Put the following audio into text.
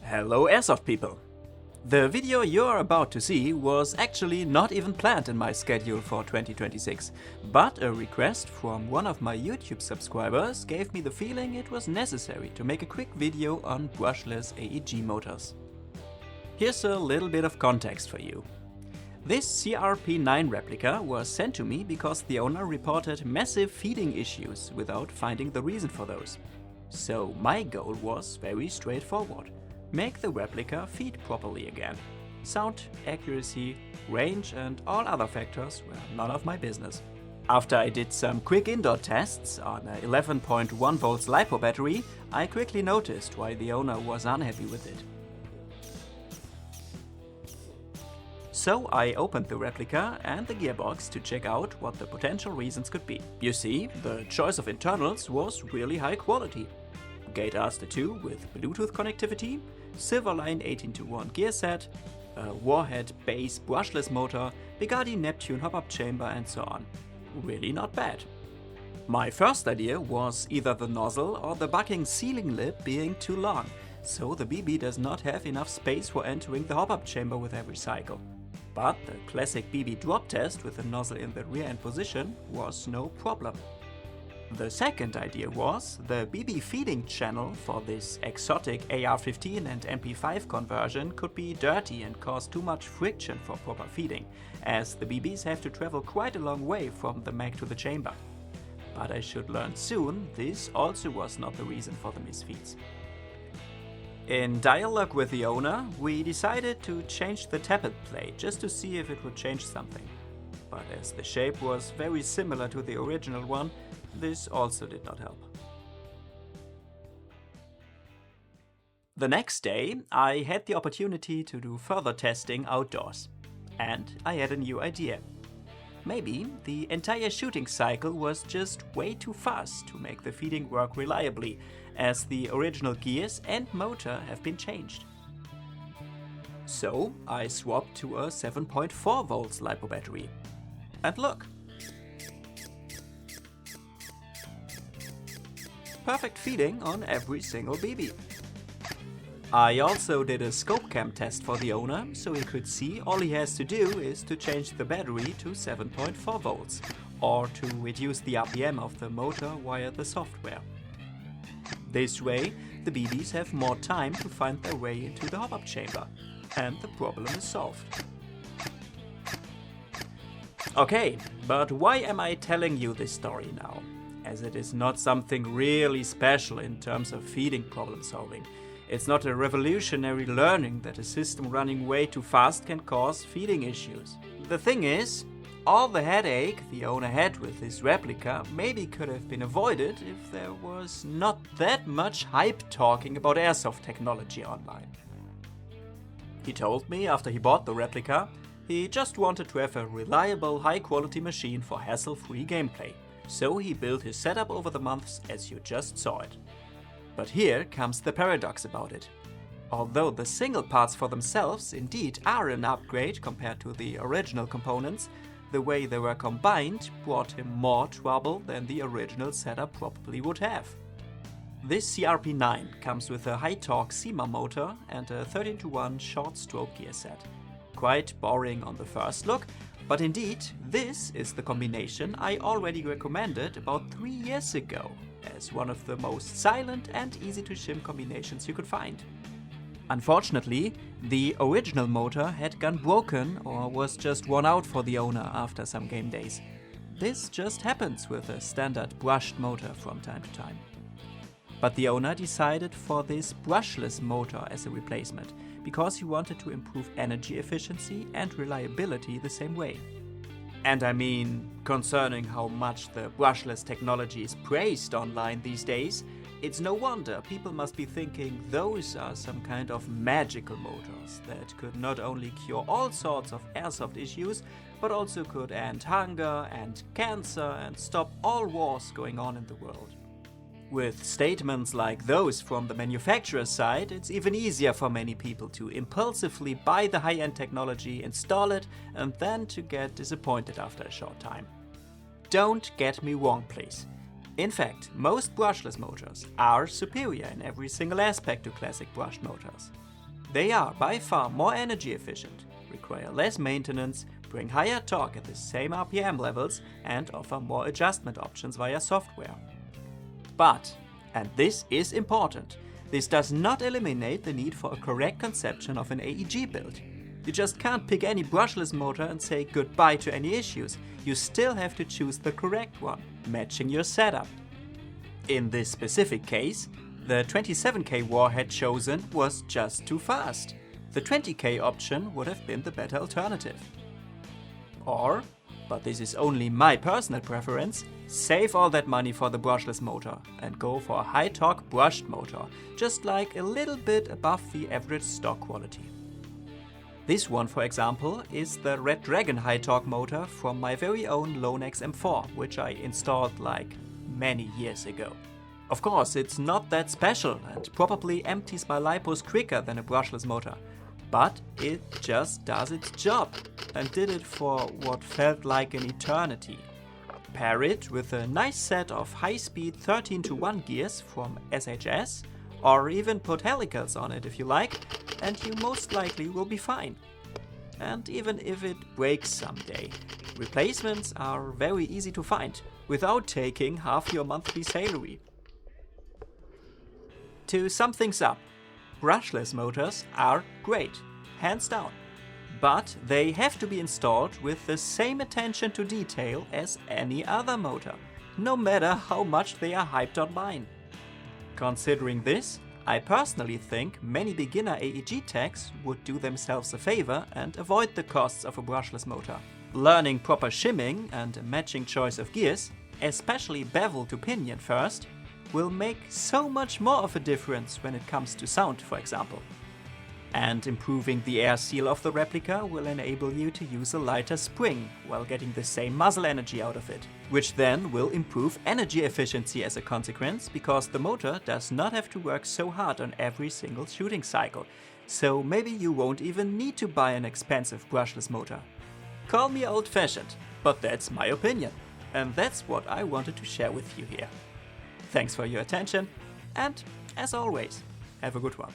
Hello Airsoft people! The video you're about to see was actually not even planned in my schedule for 2026, but a request from one of my YouTube subscribers gave me the feeling it was necessary to make a quick video on brushless AEG motors. Here's a little bit of context for you. This CRP9 replica was sent to me because the owner reported massive feeding issues without finding the reason for those. So my goal was very straightforward. Make the replica feed properly again. Sound, accuracy, range and all other factors were none of my business. After I did some quick indoor tests on a 11.1 volts LiPo battery, I quickly noticed why the owner was unhappy with it. So I opened the replica and the gearbox to check out what the potential reasons could be. You see, the choice of internals was really high quality. Gate Aster 2 with Bluetooth connectivity, Silverline 18:1 gear set, a Warhead base brushless motor, Bugatti Neptune hop-up chamber and so on. Really not bad. My first idea was either the nozzle or the bucking sealing lip being too long, so the BB does not have enough space for entering the hop-up chamber with every cycle. But the classic BB drop test with the nozzle in the rear end position was no problem. The second idea was the BB feeding channel for this exotic AR-15 and MP5 conversion could be dirty and cause too much friction for proper feeding, as the BBs have to travel quite a long way from the mag to the chamber. But I should learn soon, this also was not the reason for the misfeeds. In dialogue with the owner, we decided to change the tappet plate just to see if it would change something. But as the shape was very similar to the original one, this also did not help. The next day, I had the opportunity to do further testing outdoors. And I had a new idea. Maybe the entire shooting cycle was just way too fast to make the feeding work reliably, as the original gears and motor have been changed. So I swapped to a 7.4 volts LiPo battery. And look! Perfect feeding on every single BB. I also did a scope cam test for the owner, so he could see all he has to do is to change the battery to 7.4 volts, or to reduce the RPM of the motor via the software. This way, the BBs have more time to find their way into the hop-up chamber, and the problem is solved. Okay, but why am I telling you this story now? As it is not something really special in terms of feeding problem solving. It's not a revolutionary learning that a system running way too fast can cause feeding issues. The thing is, all the headache the owner had with this replica maybe could have been avoided if there was not that much hype talking about airsoft technology online. He told me after he bought the replica, he just wanted to have a reliable, high-quality machine for hassle-free gameplay. So he built his setup over the months as you just saw it. But here comes the paradox about it. Although the single parts for themselves indeed are an upgrade compared to the original components, the way they were combined brought him more trouble than the original setup probably would have. This CRP9 comes with a high-torque SEMA motor and a 13:1 short-stroke gear set. Quite boring on the first look, but indeed, this is the combination I already recommended about 3 years ago as one of the most silent and easy to shim combinations you could find. Unfortunately, the original motor had gone broken or was just worn out for the owner after some game days. This just happens with a standard brushed motor from time to time. But the owner decided for this brushless motor as a replacement, because he wanted to improve energy efficiency and reliability the same way. And I mean, concerning how much the brushless technology is praised online these days, it's no wonder people must be thinking those are some kind of magical motors that could not only cure all sorts of airsoft issues, but also could end hunger and cancer and stop all wars going on in the world. With statements like those from the manufacturer's side, it's even easier for many people to impulsively buy the high-end technology, install it, and then to get disappointed after a short time. Don't get me wrong, please. In fact, most brushless motors are superior in every single aspect to classic brushed motors. They are by far more energy efficient, require less maintenance, bring higher torque at the same RPM levels, and offer more adjustment options via software. But, and this is important, this does not eliminate the need for a correct conception of an AEG build. You just can't pick any brushless motor and say goodbye to any issues. You still have to choose the correct one, matching your setup. In this specific case, the 27K warhead chosen was just too fast. The 20K option would have been the better alternative. Or, but this is only my personal preference, save all that money for the brushless motor and go for a high torque brushed motor, just like a little bit above the average stock quality. This one, for example, is the Red Dragon high torque motor from my very own Lonex M4, which I installed like many years ago. Of course, it's not that special and probably empties my lipos quicker than a brushless motor, but it just does its job and did it for what felt like an eternity. Pair it with a nice set of high-speed 13:1 gears from SHS, or even put helicals on it if you like, and you most likely will be fine. And even if it breaks someday, replacements are very easy to find, without taking half your monthly salary. To sum things up, brushless motors are great, hands down. But they have to be installed with the same attention to detail as any other motor, no matter how much they are hyped online. Considering this, I personally think many beginner AEG techs would do themselves a favor and avoid the costs of a brushless motor. Learning proper shimming and a matching choice of gears, especially bevel to pinion first, will make so much more of a difference when it comes to sound, for example. And improving the air seal of the replica will enable you to use a lighter spring while getting the same muzzle energy out of it, which then will improve energy efficiency as a consequence, because the motor does not have to work so hard on every single shooting cycle. So maybe you won't even need to buy an expensive brushless motor. Call me old-fashioned, but that's my opinion. And that's what I wanted to share with you here. Thanks for your attention, and as always, have a good one.